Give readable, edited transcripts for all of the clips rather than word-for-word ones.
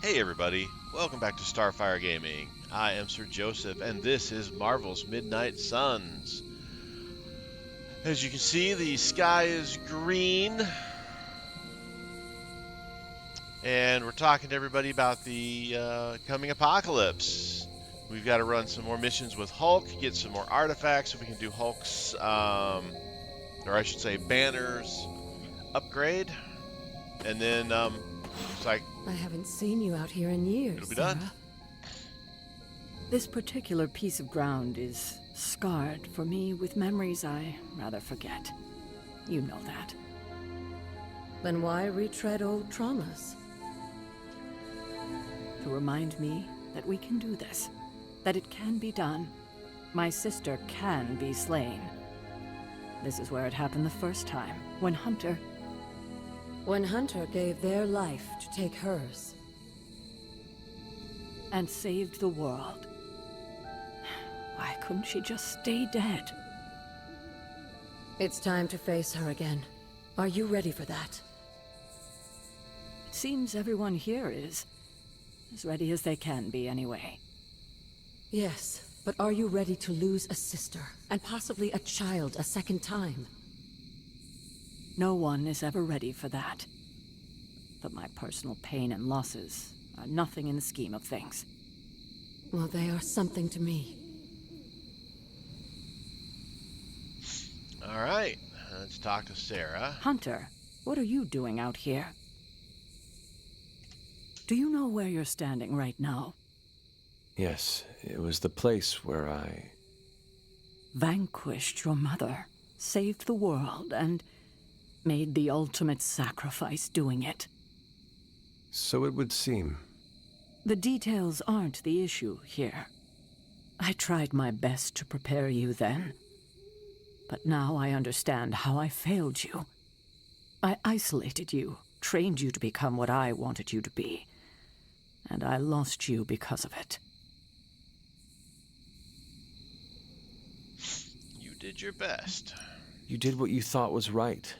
Hey everybody, welcome back to Starfyre Gaming. I am Sir Joseph, and this is Marvel's Midnight Suns. As you can see, the sky is green, and we're talking to everybody about the coming apocalypse. We've got to run some more missions with Hulk, get some more artifacts so we can do Hulk's, or I should say banners upgrade, and then looks like I haven't seen you out here in years, it'll be Sarah. done. This particular piece of ground is scarred for me with memories I rather forget. You know that. Then why retread old traumas? To remind me that we can do this. That it can be done. My sister can be slain. This is where it happened the first time, when Hunter gave their life to take hers. And saved the world. Why couldn't she just stay dead? It's time to face her again. Are you ready for that? It seems everyone here is. As ready as they can be, anyway. Yes, but are you ready to lose a sister, and possibly a child a second time? No one is ever ready for that. But my personal pain and losses are nothing in the scheme of things. Well, they are something to me. All right, let's talk to Sarah. Hunter, what are you doing out here? Do you know where you're standing right now? Yes, it was the place where I... Vanquished your mother, saved the world, and made the ultimate sacrifice doing it. So it would seem. The details aren't the issue here. I tried my best to prepare you then. But now I understand how I failed you. I isolated you, trained you to become what I wanted you to be. And I lost you because of it. You did your best. You did what you thought was right.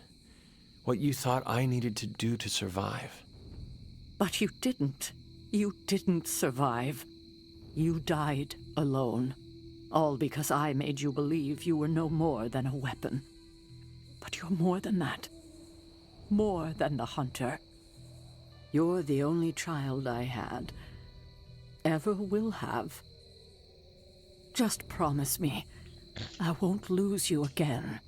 What you thought I needed to do to survive. But you didn't. You didn't survive. You died alone. All because I made you believe you were no more than a weapon. But you're more than that. More than the Hunter. You're the only child I had. Ever will have. Just promise me I won't lose you again.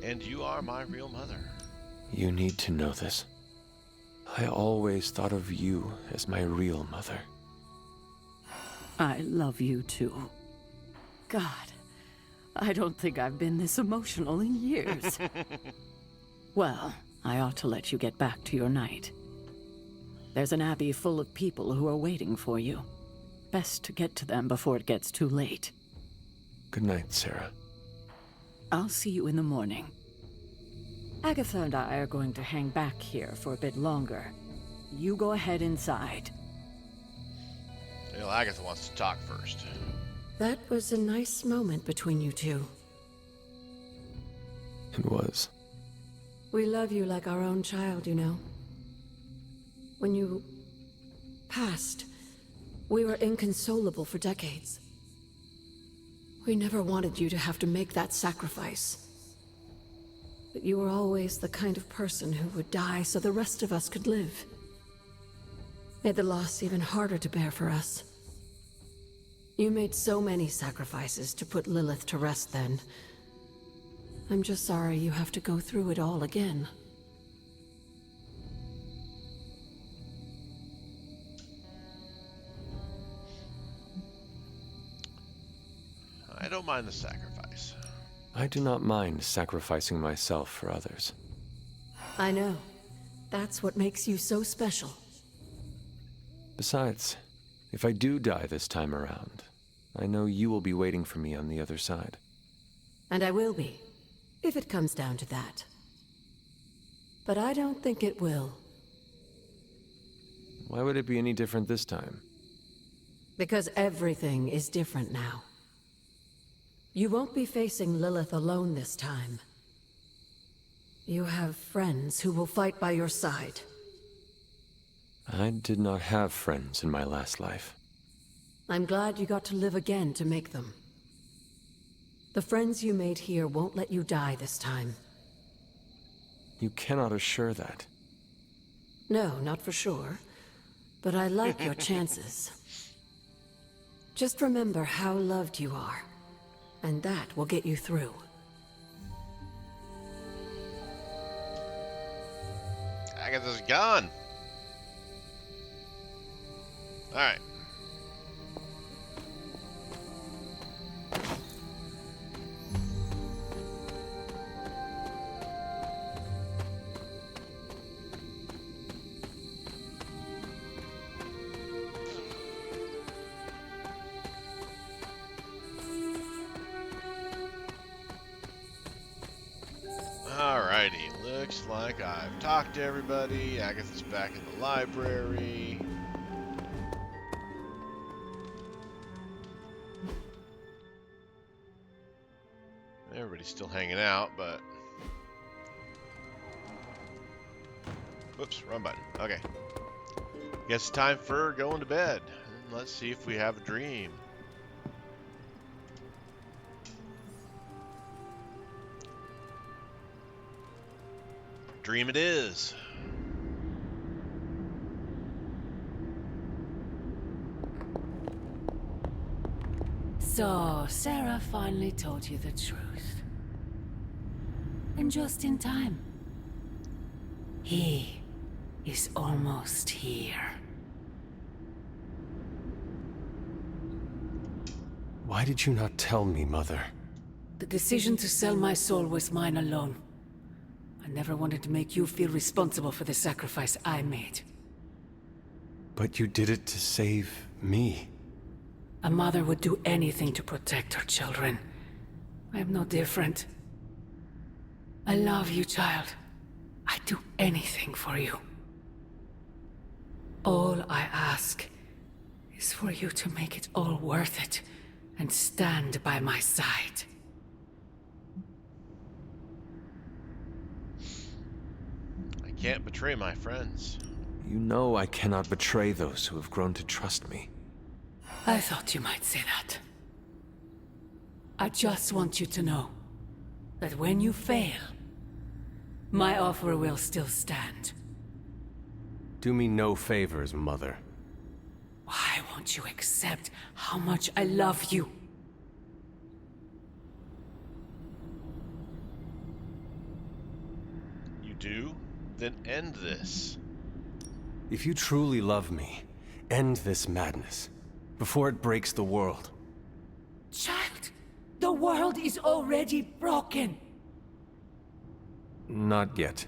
And you are my real mother. You need to know this. I always thought of you as my real mother. I love you too. God, I don't think I've been this emotional in years. Well, I ought to let you get back to your night. There's an abbey full of people who are waiting for you. Best to get to them before it gets too late. Good night, Sarah. I'll see you in the morning. Agatha and I are going to hang back here for a bit longer. You go ahead inside. Well, Agatha wants to talk first. That was a nice moment between you two. It was. We love you like our own child, you know. When you passed, we were inconsolable for decades. We never wanted you to have to make that sacrifice. But you were always the kind of person who would die so the rest of us could live. Made the loss even harder to bear for us. You made so many sacrifices to put Lilith to rest then. I'm just sorry you have to go through it all again. I don't mind the sacrifice. I do not mind sacrificing myself for others. I know. That's what makes you so special. Besides, if I do die this time around, I know you will be waiting for me on the other side. And I will be, if it comes down to that. But I don't think it will. Why would it be any different this time? Because everything is different now. You won't be facing Lilith alone this time. You have friends who will fight by your side. I did not have friends in my last life. I'm glad you got to live again to make them. The friends you made here won't let you die this time. You cannot assure that. No, not for sure. But I like your chances. Just remember how loved you are, and that will get you through. Agatha's gone. Alright. Alrighty, looks like I've talked to everybody. Agatha's back in the library. Everybody's still hanging out, but... Whoops, wrong button. Okay. Guess it's time for going to bed. And let's see if we have a dream. Dream it is. So, Sarah finally told you the truth. And just in time. He is almost here. Why did you not tell me, Mother? The decision to sell my soul was mine alone. I never wanted to make you feel responsible for the sacrifice I made. But you did it to save me. A mother would do anything to protect her children. I am no different. I love you, child. I'd do anything for you. All I ask is for you to make it all worth it and stand by my side. I can't betray my friends. You know I cannot betray those who have grown to trust me. I thought you might say that. I just want you to know that when you fail, my offer will still stand. Do me no favors, Mother. Why won't you accept how much I love you? You do? Then end this. If you truly love me, end this madness, before it breaks the world. Child, the world is already broken. Not yet.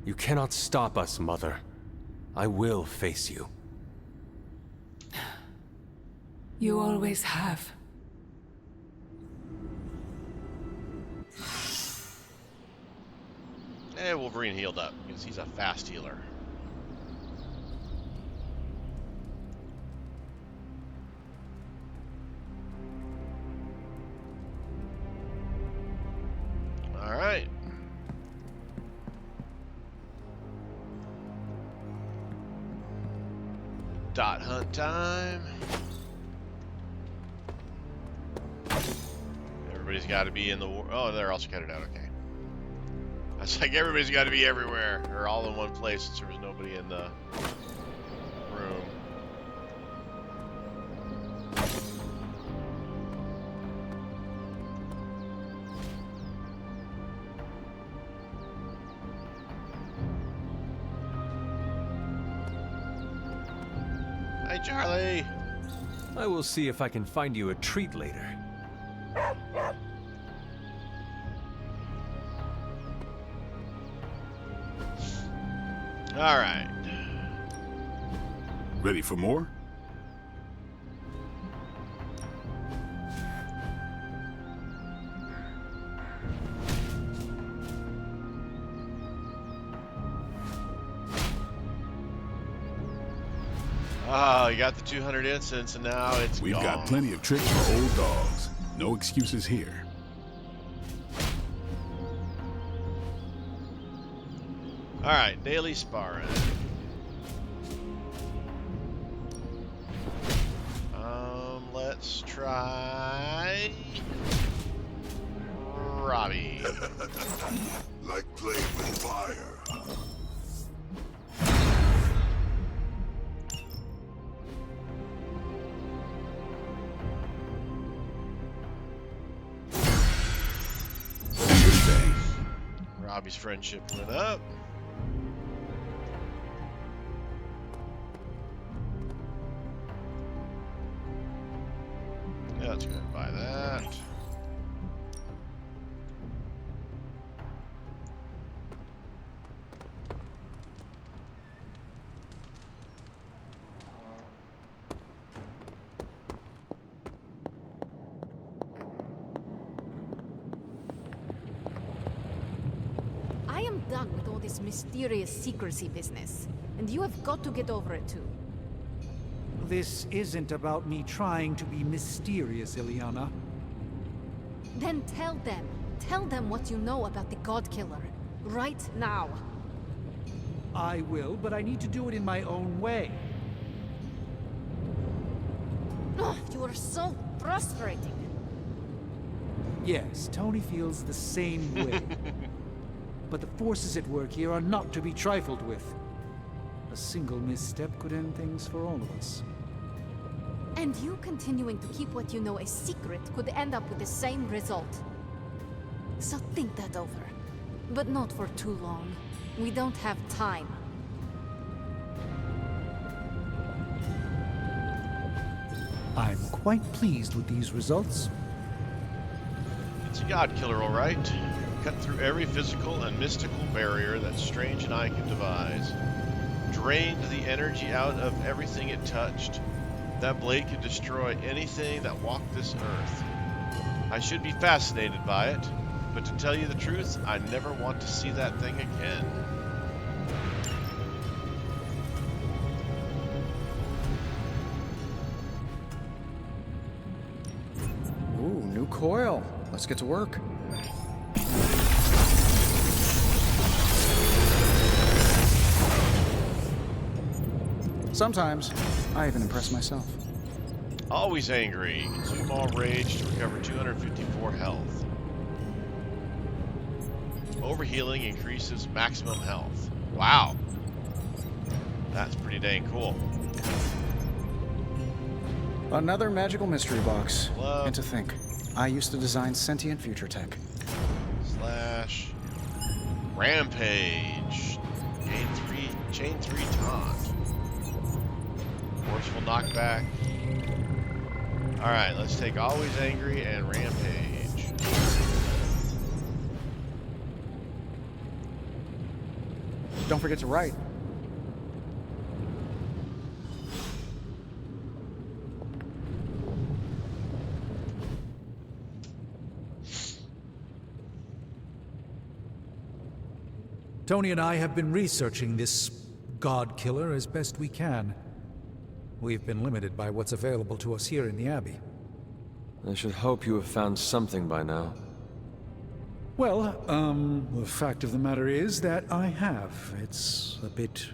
You cannot stop us, Mother. I will face you. You always have. Wolverine healed up, because he's a fast healer. Alright. Dot hunt time. Everybody's got to be in the war. Oh, they're all scattered out. Okay. I was like, everybody's got to be everywhere, or all in one place, since there was nobody in the room. Hey, Charlie. I will see if I can find you a treat later. All right. Ready for more? Oh, you got the 200 incense, and now it's We've gone. got plenty of tricks for old dogs. No excuses here. Alright, daily sparring. Let's try Robbie. Like playing with fire. Robbie's friendship went up. Yeah, let's go ahead and buy that. I am done with all this mysterious secrecy business, and you have got to get over it too. This isn't about me trying to be mysterious, Ileana. Then tell them. Tell them what you know about the God Killer. Right now. I will, but I need to do it in my own way. Ugh, you are so frustrating. Yes, Tony feels the same way. But the forces at work here are not to be trifled with. A single misstep could end things for all of us. And you continuing to keep what you know a secret could end up with the same result. So think that over. But not for too long. We don't have time. I'm quite pleased with these results. It's a God Killer, all right. Cut through every physical and mystical barrier that Strange and I could devise. Drained the energy out of everything it touched. That blade could destroy anything that walked this earth. I should be fascinated by it, but to tell you the truth, I never want to see that thing again. Ooh, new coil. Let's get to work. Sometimes, I even impress myself. Always angry. Consume all rage to recover 254 health. Overhealing increases maximum health. Wow. That's pretty dang cool. Another magical mystery box. Love. And to think, I used to design sentient future tech. Slash Rampage. Chain 3 taunt. Forceful knockback. Alright, let's take Always Angry and Rampage. Don't forget to write. Tony and I have been researching this God Killer as best we can. We've been limited by what's available to us here in the Abbey. I should hope you have found something by now. Well, the fact of the matter is that I have. It's a bit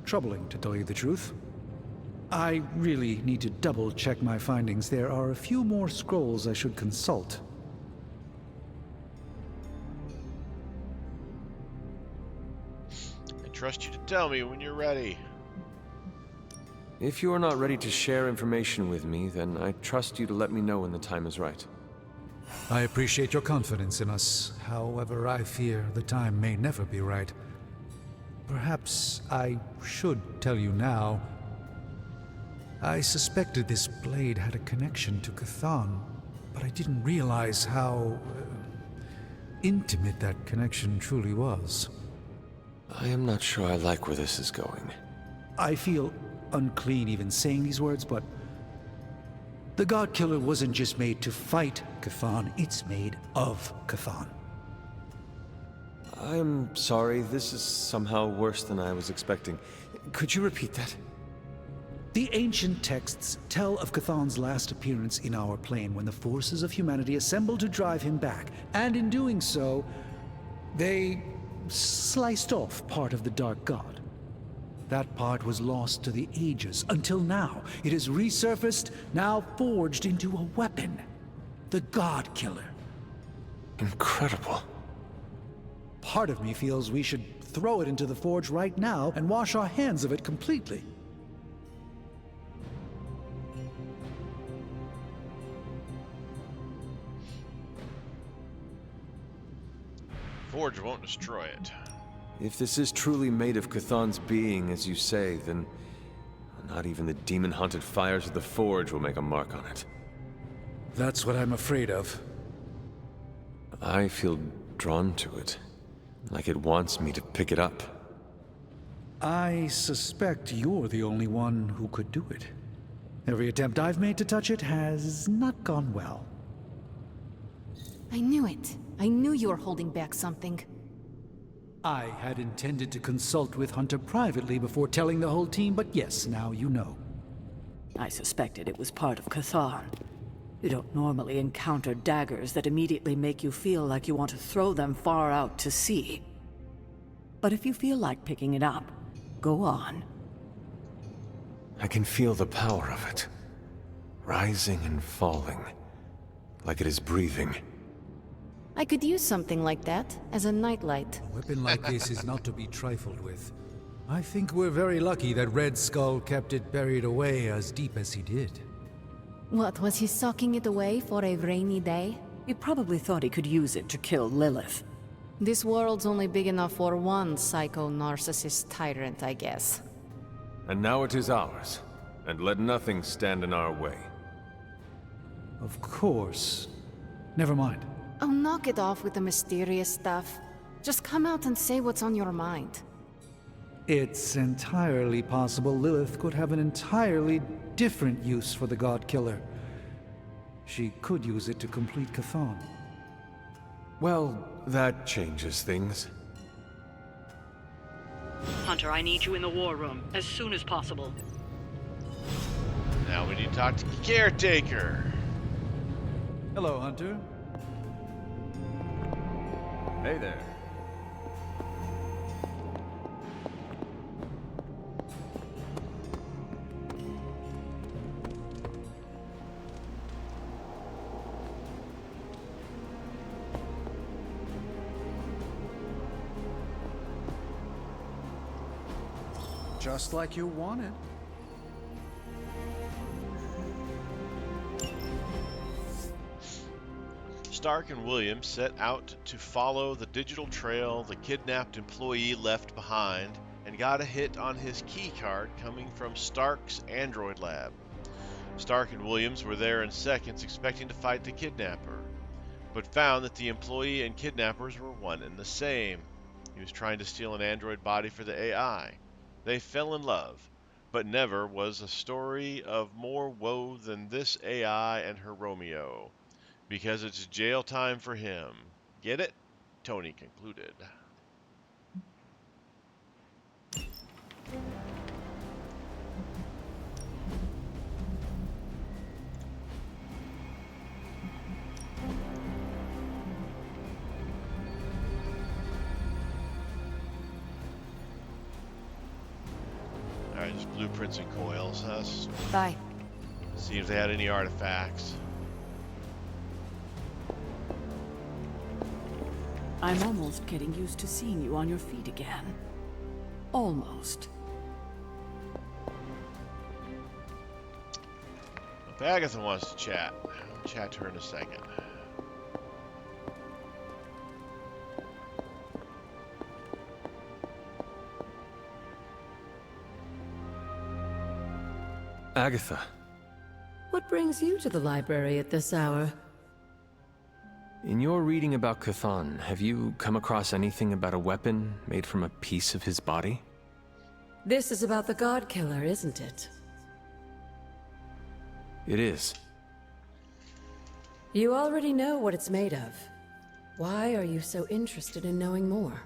troubling, to tell you the truth. I really need to double-check my findings. There are a few more scrolls I should consult. I trust you to tell me when you're ready. If you are not ready to share information with me, then I trust you to let me know when the time is right. I appreciate your confidence in us. However, I fear the time may never be right. Perhaps I should tell you now. I suspected this blade had a connection to Cthon, but I didn't realize how intimate that connection truly was. I am not sure I like where this is going. I feel unclean even saying these words, but the God Killer wasn't just made to fight Cthon, it's made of Cthon. I am sorry, this is somehow worse than I was expecting. Could you repeat that? The ancient texts tell of Cthulhu's last appearance in our plane when the forces of humanity assembled to drive him back, and in doing so, they sliced off part of the Dark God. That part was lost to the ages, until now. It has resurfaced, now forged into a weapon. The God Killer. Incredible. Part of me feels we should throw it into the forge right now and wash our hands of it completely. Forge won't destroy it. If this is truly made of Cthulhu's being, as you say, then not even the demon-haunted fires of the Forge will make a mark on it. That's what I'm afraid of. I feel drawn to it, like it wants me to pick it up. I suspect you're the only one who could do it. Every attempt I've made to touch it has not gone well. I knew it. I knew you were holding back something. I had intended to consult with Hunter privately before telling the whole team, but yes, now you know. I suspected it was part of Cthulhu. You don't normally encounter daggers that immediately make you feel like you want to throw them far out to sea. But if you feel like picking it up, go on. I can feel the power of it, rising and falling, like it is breathing. I could use something like that as a nightlight. A weapon like this is not to be trifled with. I think we're very lucky that Red Skull kept it buried away as deep as he did. What, was he socking it away for a rainy day? He probably thought he could use it to kill Lilith. This world's only big enough for one psycho-narcissist tyrant, I guess. And now it is ours, and let nothing stand in our way. Of course. Never mind. Oh, knock it off with the mysterious stuff. Just come out and say what's on your mind. It's entirely possible Lilith could have an entirely different use for the God Killer. She could use it to complete Cthulhu. Well, that changes things. Hunter, I need you in the war room as soon as possible. Now we need to talk to Caretaker. Hello, Hunter. Hey there. Just like you wanted. Stark and Williams set out to follow the digital trail the kidnapped employee left behind and got a hit on his keycard coming from Stark's android lab. Stark and Williams were there in seconds expecting to fight the kidnapper, but found that the employee and kidnappers were one and the same. He was trying to steal an android body for the AI. They fell in love, but never was a story of more woe than this AI and her Romeo. Because it's jail time for him. Get it? Tony concluded. Alright, just blueprints and coils. Let's Bye. see if they had any artifacts. I'm almost getting used to seeing you on your feet again. Almost. If Agatha wants to chat, I'll chat to her in a second. Agatha. What brings you to the library at this hour? In your reading about Cthulhu, have you come across anything about a weapon made from a piece of his body? This is about the God Killer, isn't it? It is. You already know what it's made of. Why are you so interested in knowing more?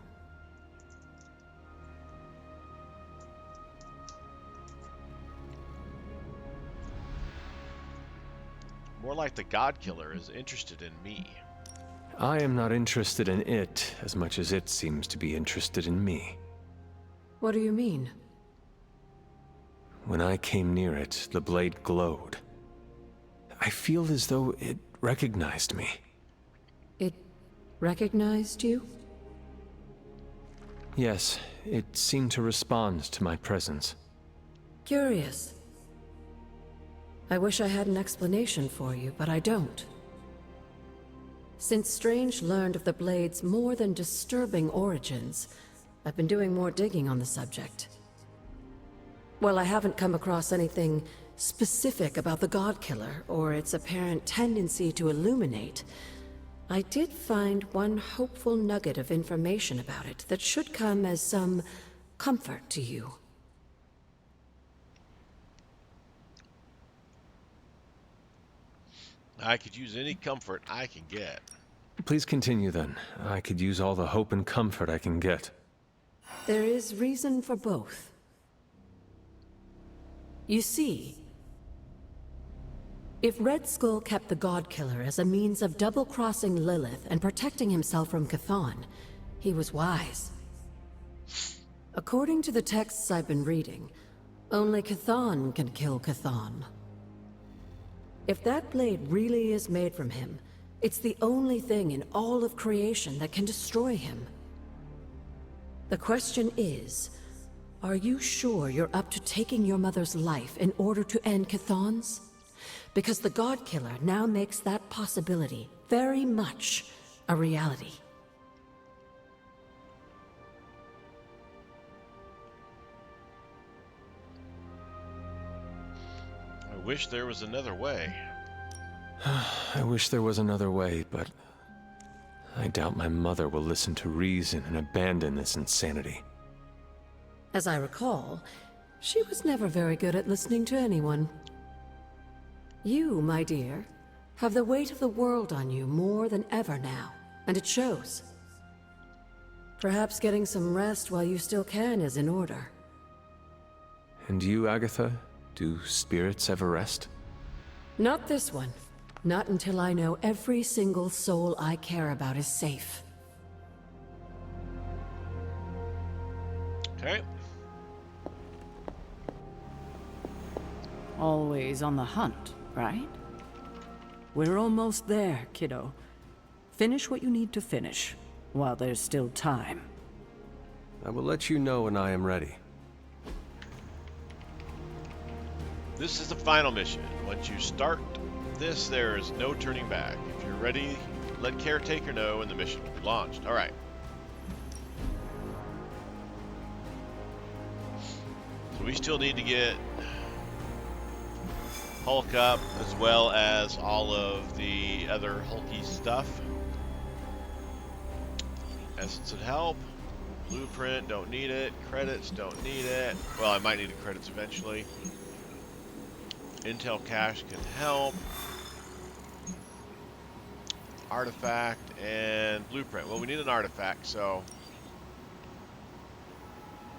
like the God Killer is interested in me. I am not interested in it as much as it seems to be interested in me. What do you mean? When I came near it, the blade glowed. I feel as though it recognized me. It recognized you? Yes, it seemed to respond to my presence. Curious. I wish I had an explanation for you, but I don't. Since Strange learned of the Blade's more than disturbing origins, I've been doing more digging on the subject. Well, I haven't come across anything specific about the God Killer or its apparent tendency to illuminate. I did find one hopeful nugget of information about it that should come as some comfort to you. I could use any comfort I can get. Please continue then. I could use all the hope and comfort I can get. There is reason for both. You see, if Red Skull kept the God Killer as a means of double-crossing Lilith and protecting himself from Chthon, he was wise. According to the texts I've been reading, only Chthon can kill Chthon. If that blade really is made from him, it's the only thing in all of creation that can destroy him. The question is, are you sure you're up to taking your mother's life in order to end Chthon's? Because the God Killer now makes that possibility very much a reality. I wish there was another way. I wish there was another way, but I doubt my mother will listen to reason and abandon this insanity. As I recall, she was never very good at listening to anyone. You, my dear, have the weight of the world on you more than ever now, and it shows. Perhaps getting some rest while you still can is in order. And you, Agatha? Do spirits ever rest? Not this one. Not until I know every single soul I care about is safe. Okay. Always on the hunt, right? We're almost there, kiddo. Finish what you need to finish, while there's still time. I will let you know when I am ready. This is the final mission. Once you start this, there is no turning back. If you're ready, let Caretaker know and the mission will be launched. All right. So we still need to get Hulk up, as well as all of the other hulky stuff. Essence of Help. Blueprint, don't need it. Credits, don't need it. Well, I might need the credits eventually. Intel cache can help. Artifact and blueprint. Well, we need an artifact, so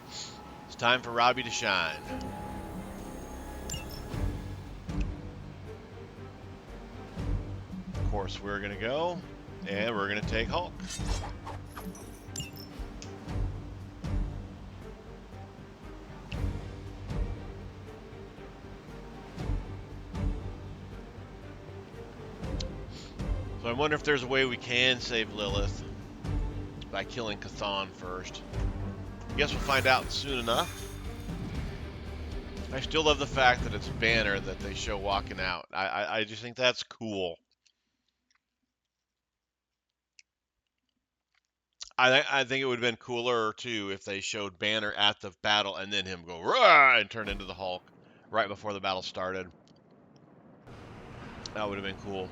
it's time for Robbie to shine. Of course, we're gonna go and we're gonna take Hulk. So I wonder if there's a way we can save Lilith by killing Chthon first. Guess we'll find out soon enough. I still love the fact that it's Banner that they show walking out. I just think that's cool. I think it would have been cooler too if they showed Banner at the battle and then him go "Rah!" and turn into the Hulk right before the battle started. That would have been cool.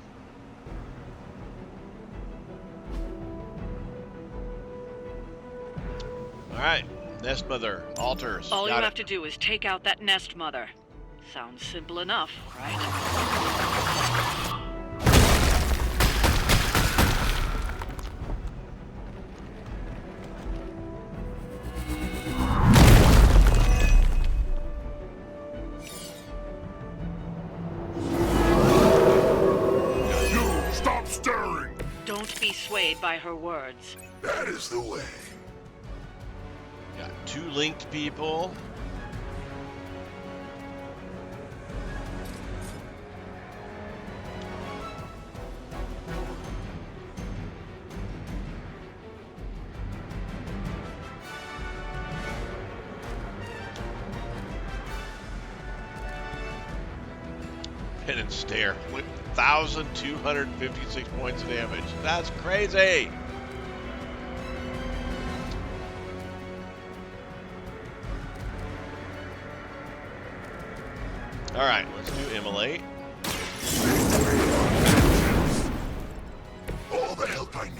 Alright, Nest Mother, altars. All you have to do is take out that Nest Mother. Sounds simple enough, right? Don't be swayed by her words. That is the way. Got 2 linked people. Pin and stare. 1,256 points of damage. That's crazy. All right, let's do immolate. All the help I need.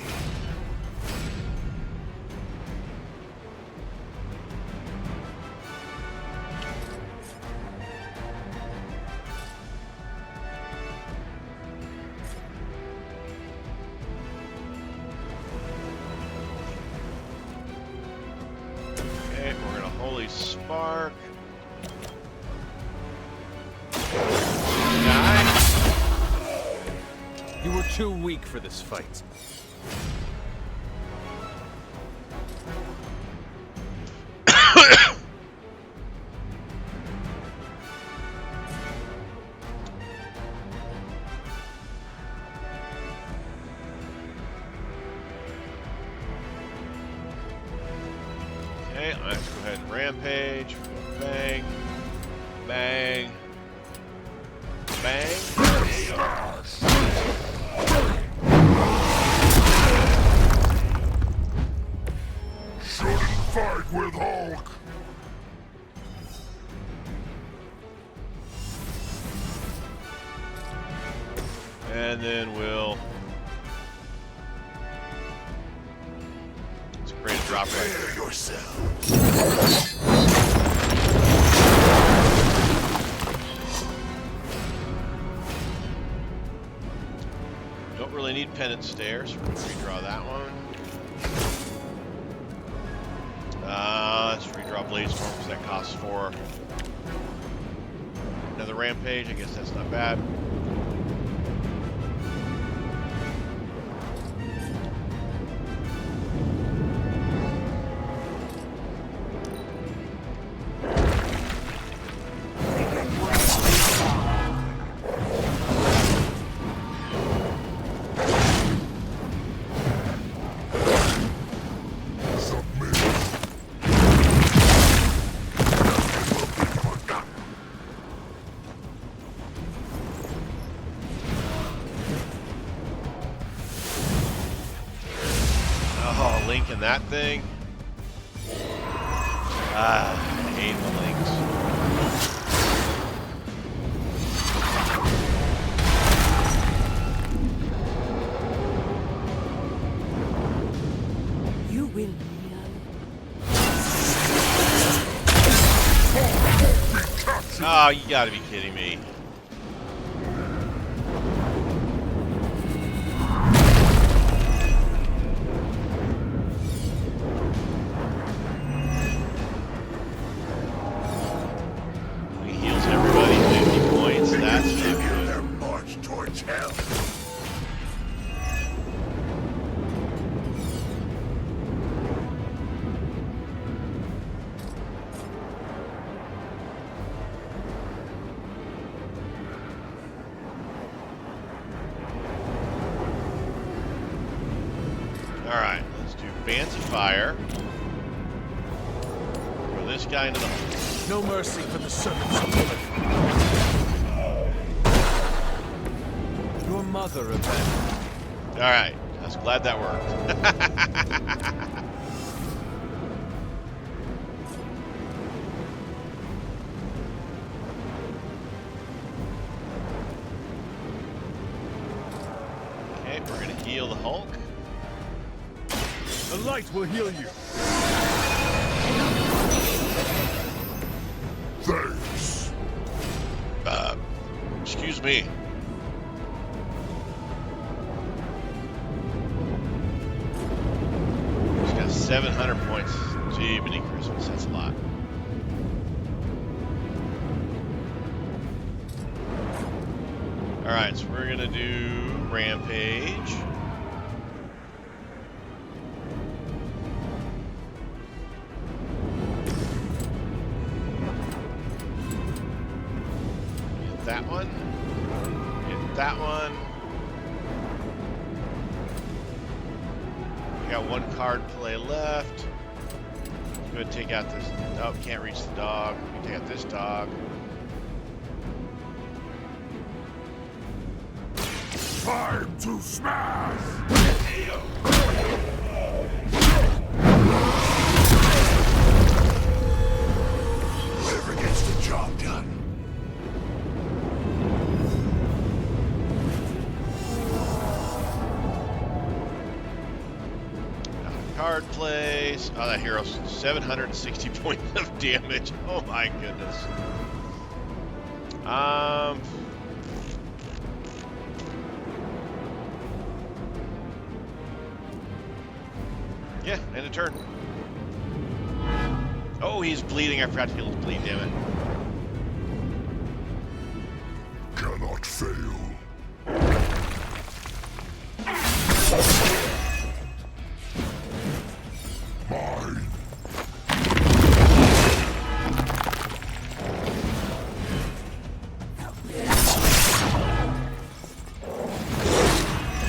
Okay, we're gonna holy spark. You were too weak for this fight. Okay, let's go ahead and rampage. Bang, bang, bang. Shouldn't fight with Hulk. And then we'll let's create a drop right Prepare there. yourself. Don't really need Pennant Stairs. We're gonna redraw that one. Let's redraw Blaze Storm because that costs 4. Another Rampage. I guess that's not bad. Oh, Link in that thing. Ah, I hate the Links. You will Oh, you gotta be kidding me. He heals everybody 50 points. That's not Continue good. their march towards hell. Alright, let's do Bands of Fire. Throw this guy into the hole. No mercy for the servants of Lilith. Your mother abandoned. Alright, I was glad that worked. Okay, we're gonna heal the Hulk. The light will heal you. Thanks. Excuse me. He's got 700 points. Gee, mini Christmas, that's a lot. Alright, so we're gonna do Rampage. one. Hit that one. We got one card play left. Go ahead and take out this. Nope, can't reach the dog. We can take out this dog. Time to smash! Whoever gets the job done. Card plays. Oh, that hero's 760 points of damage. Oh my goodness. Yeah, end of turn. Oh, he's bleeding. I forgot to heal his bleed, damn it. Cannot fail. Mine.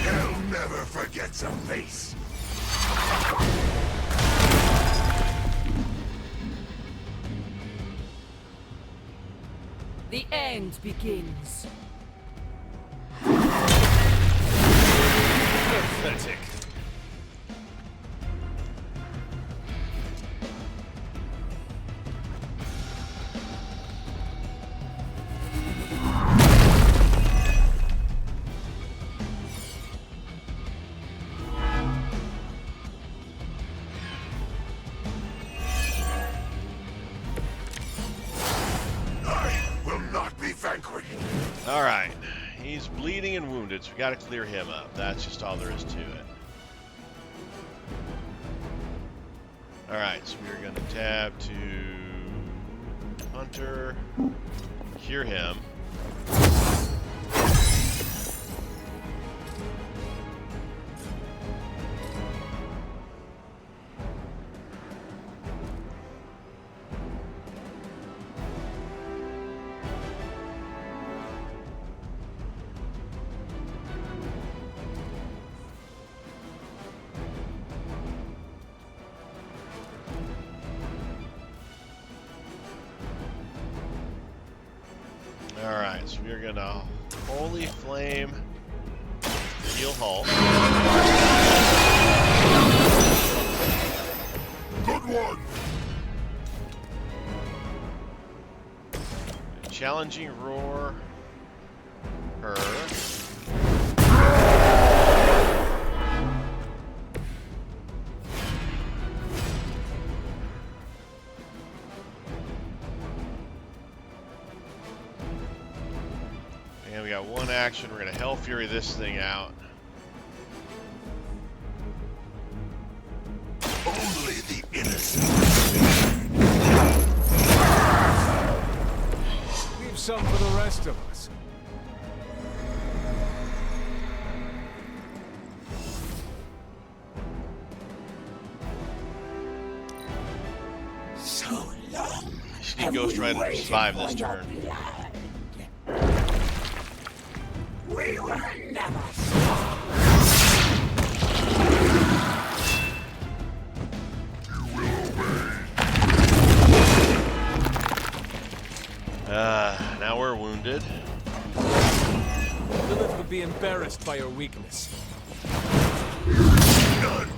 Hell never forgets a face. The end begins. Pathetic. All right, he's bleeding and wounded, so we got to clear him up. That's just all there is to it. All right, so we're going to tab to Hunter, cure him. Alright, so we're gonna Holy Flame heal Hulk. Good one! Challenging Roar her. And we got one action. We're gonna Hell Fury this thing out. Only the innocent. Leave some for the rest of us. So long. Just need Ghost Rider to survive this turn. We will never stop. You will obey. Now we're wounded. Lilith would be embarrassed by your weakness. None.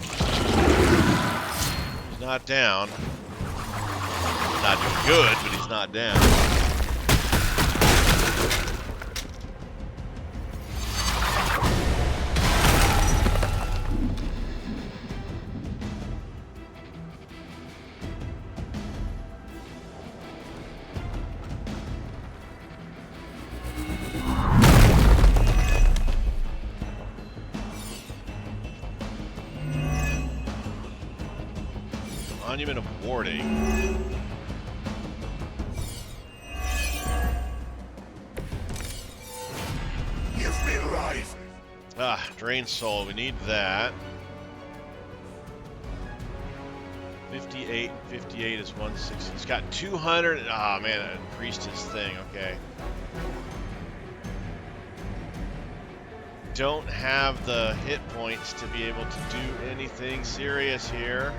He's not down. Not doing good, but he's not down. Monument of Warding. Give me life. Drain Soul. We need that. 58. 58 is 160. He's got 200. Ah, man, that increased his thing. Okay. don't have the hit points to be able to do anything serious here.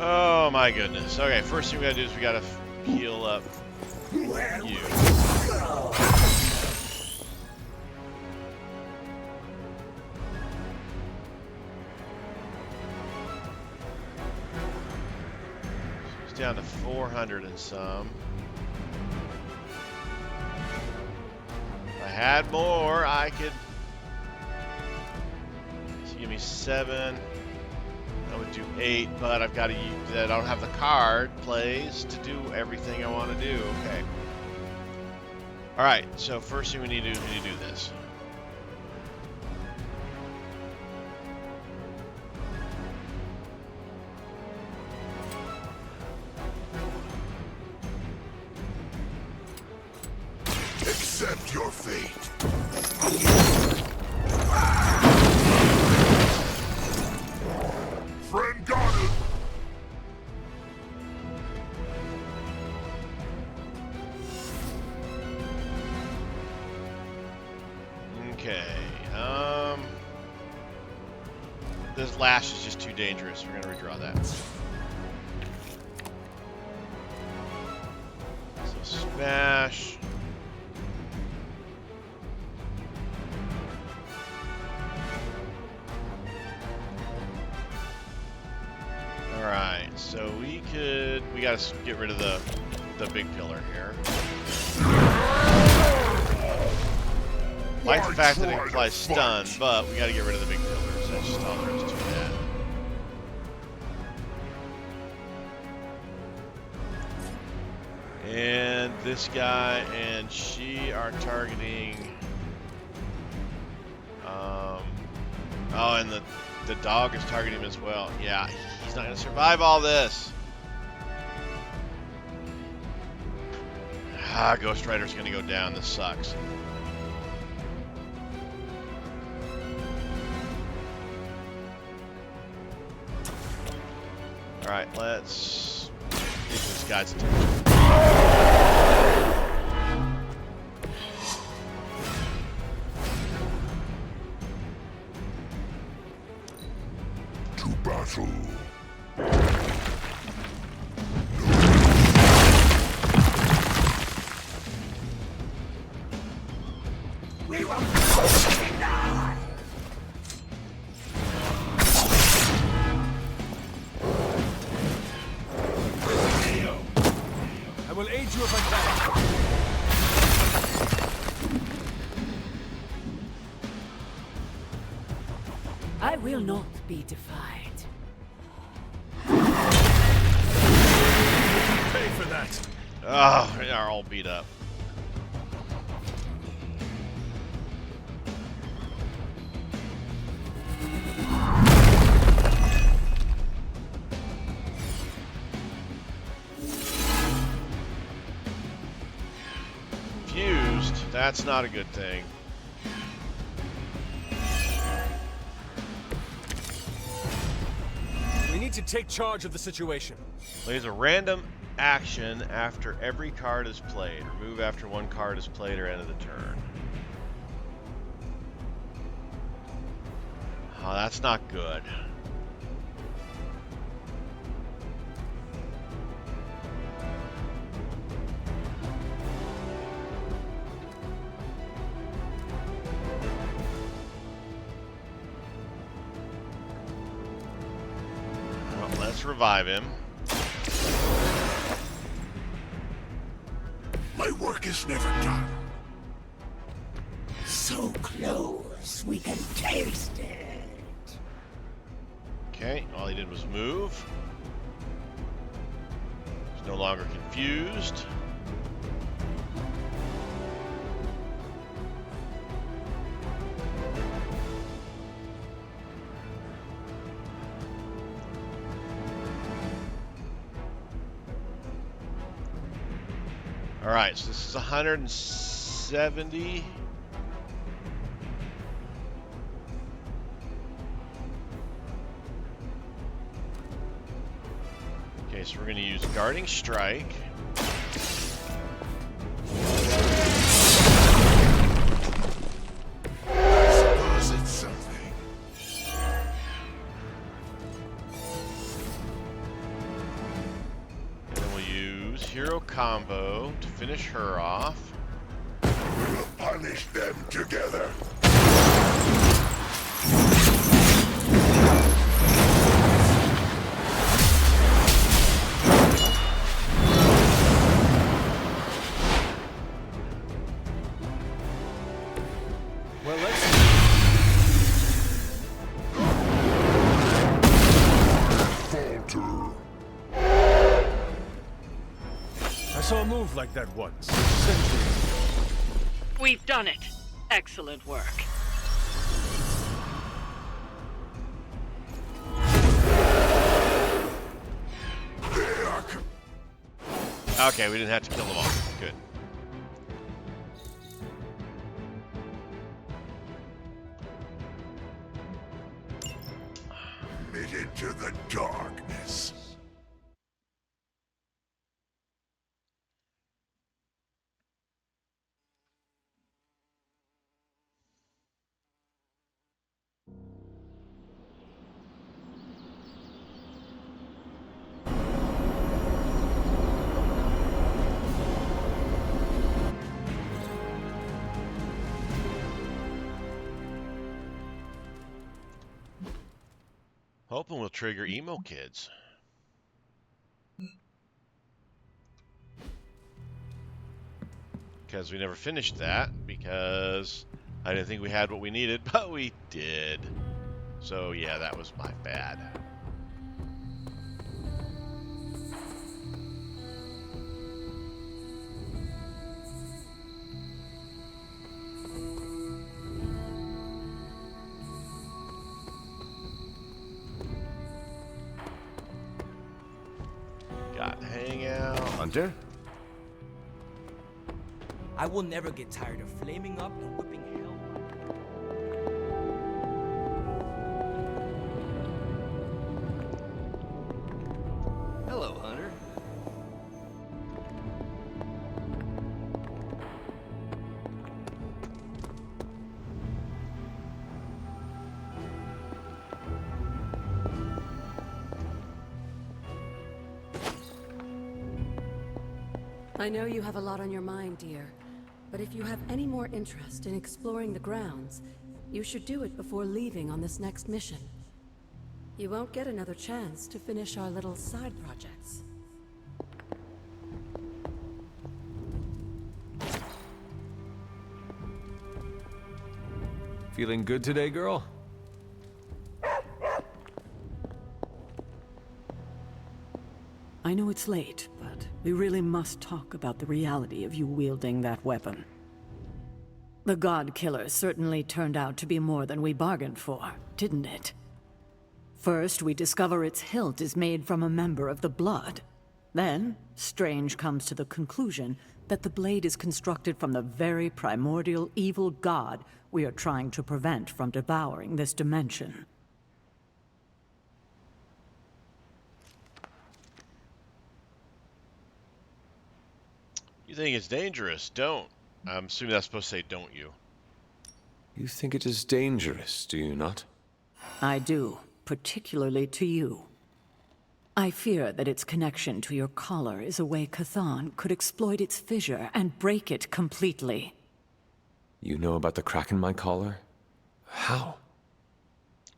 Oh my goodness. Okay, first thing we gotta do is we gotta heal up you. It's down to 400 and some. If I had more, I could. So give me 7. I would do 8, but I've got to use that. I don't have the card plays to do everything I want to do. Okay. All right. So first thing we need to do is we need to do this. Accept your fate. Friend got it. Okay. This lash is just too dangerous. We're gonna redraw that. So smash. Alright, so we gotta get rid of the big pillar here. Like the fact that it implies stun, but we gotta get rid of the big pillars. That's just all there is to that. And this guy and she are targeting. Oh, and the dog is targeting him as well. Yeah, he's not gonna survive all this. Ah, Ghost Rider's gonna go down. This sucks. Alright, let's get this guy's attention. To battle. We will die. I will aid you if I can. I will not be defied. Pay for that. Oh, they are all beat up. Fused. That's not a good thing. We need to take charge of the situation. There's a random action after every card is played. Remove after one card is played or end of the turn. Oh, that's not good. Well, let's revive him. My work is never done. So close, we can taste it. Okay, all he did was move. He's no longer confused. All right, so this is 170. Okay, so we're going to use Guarding Strike. Suppose it's something. Then we'll use Hero Combo to finish her off. We'll punish them together. Well, let's... Falter. I saw a move like that once. Centuries. We've done it. Excellent work. Okay, we didn't have to kill them all. Good. Committed to the darkness. Hoping we'll trigger emo kids. Because we never finished that, because I didn't think we had what we needed, but we did. So yeah, that was my bad. Got hangout. Hunter? I will never get tired of flaming up and whipping hell. Hello, Hunter. I know you have a lot on your mind, dear. But if you have any more interest in exploring the grounds, you should do it before leaving on this next mission. You won't get another chance to finish our little side projects. Feeling good today, girl? I know it's late, but we really must talk about the reality of you wielding that weapon. The God Killer certainly turned out to be more than we bargained for, didn't it? First, we discover its hilt is made from a member of the Blood. Then, Strange comes to the conclusion that the blade is constructed from the very primordial evil god we are trying to prevent from devouring this dimension. You think it's dangerous? Don't. I'm assuming that's supposed to say don't you. You think it is dangerous, do you not? I do, particularly to you. I fear that its connection to your collar is a way Chthon could exploit its fissure and break it completely. You know about the crack in my collar? How?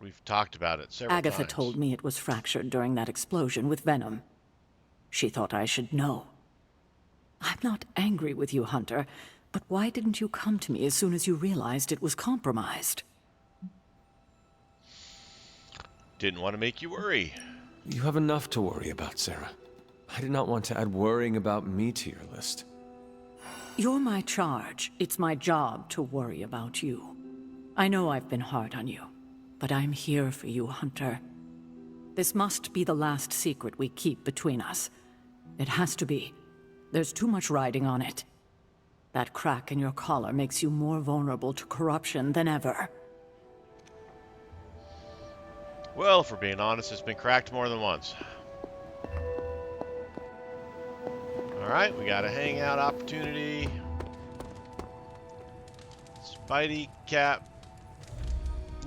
We've talked about it several times. Agatha told me it was fractured during that explosion with venom. She thought I should know. I'm not angry with you, Hunter, but why didn't you come to me as soon as you realized it was compromised? Didn't want to make you worry. You have enough to worry about, Sarah. I did not want to add worrying about me to your list. You're my charge. It's my job to worry about you. I know I've been hard on you, but I'm here for you, Hunter. This must be the last secret we keep between us. It has to be. There's too much riding on it. That crack in your collar makes you more vulnerable to corruption than ever. Well, if we're being honest, it's been cracked more than once. Alright, we got a hangout opportunity. Spidey, Cap,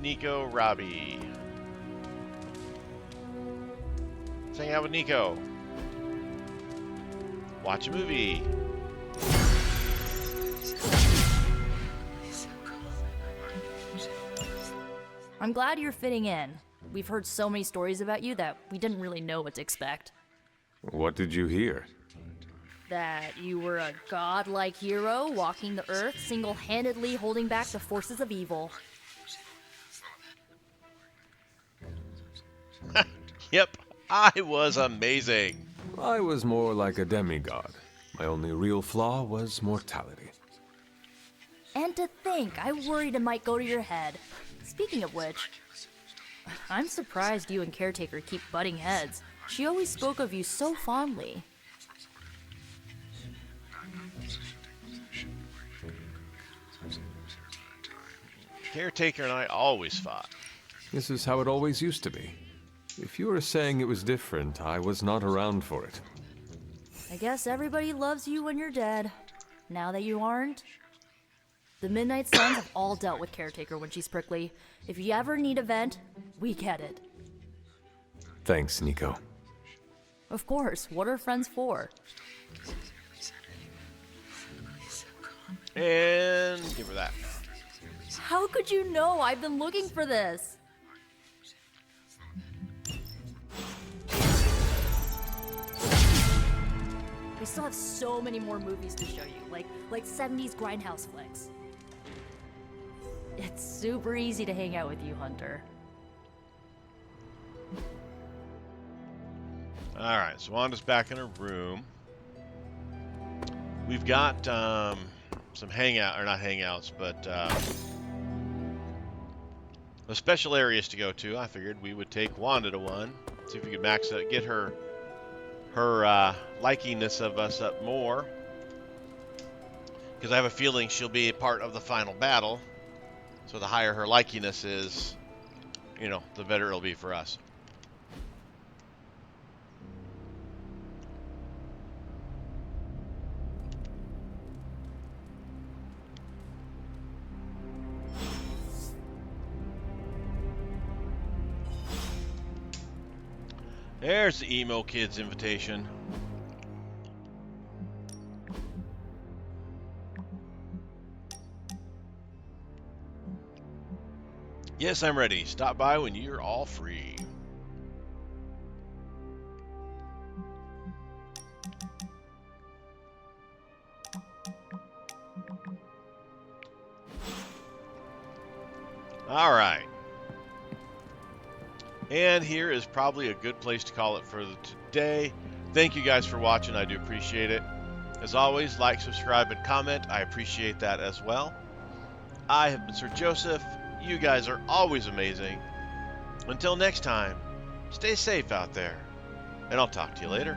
Nico, Robbie. Let's hang out with Nico. Watch a movie. I'm glad you're fitting in. We've heard so many stories about you that we didn't really know what to expect. What did you hear? That you were a godlike hero walking the earth, single-handedly holding back the forces of evil. Yep, I was amazing. I was more like a demigod. My only real flaw was mortality. And to think, I worried it might go to your head. Speaking of which, I'm surprised you and Caretaker keep butting heads. She always spoke of you so fondly. Caretaker and I always fought. This is how it always used to be. If you were saying it was different, I was not around for it. I guess everybody loves you when you're dead. Now that you aren't. The Midnight Suns have all dealt with Caretaker when she's prickly. If you ever need a vent, we get it. Thanks, Nico. Of course, what are friends for? And give her that. How could you know? I've been looking for this. We still have so many more movies to show you, like 70s grindhouse flicks. It's super easy to hang out with you, Hunter. Alright, so Wanda's back in her room. We've got some hangout, or not hangouts, but the special areas to go to. I figured we would take Wanda to one. See if we could max it, get her likingness of us up more. Because I have a feeling she'll be a part of the final battle. So the higher her likiness is, you know, the better it'll be for us. There's the emo kid's invitation. Yes, I'm ready. Stop by when you're all free. All right. And here is probably a good place to call it for today. Thank you guys for watching. I do appreciate it. As always, like, subscribe, and comment. I appreciate that as well. I have been Sir Joseph. You guys are always amazing. Until next time, stay safe out there, and I'll talk to you later.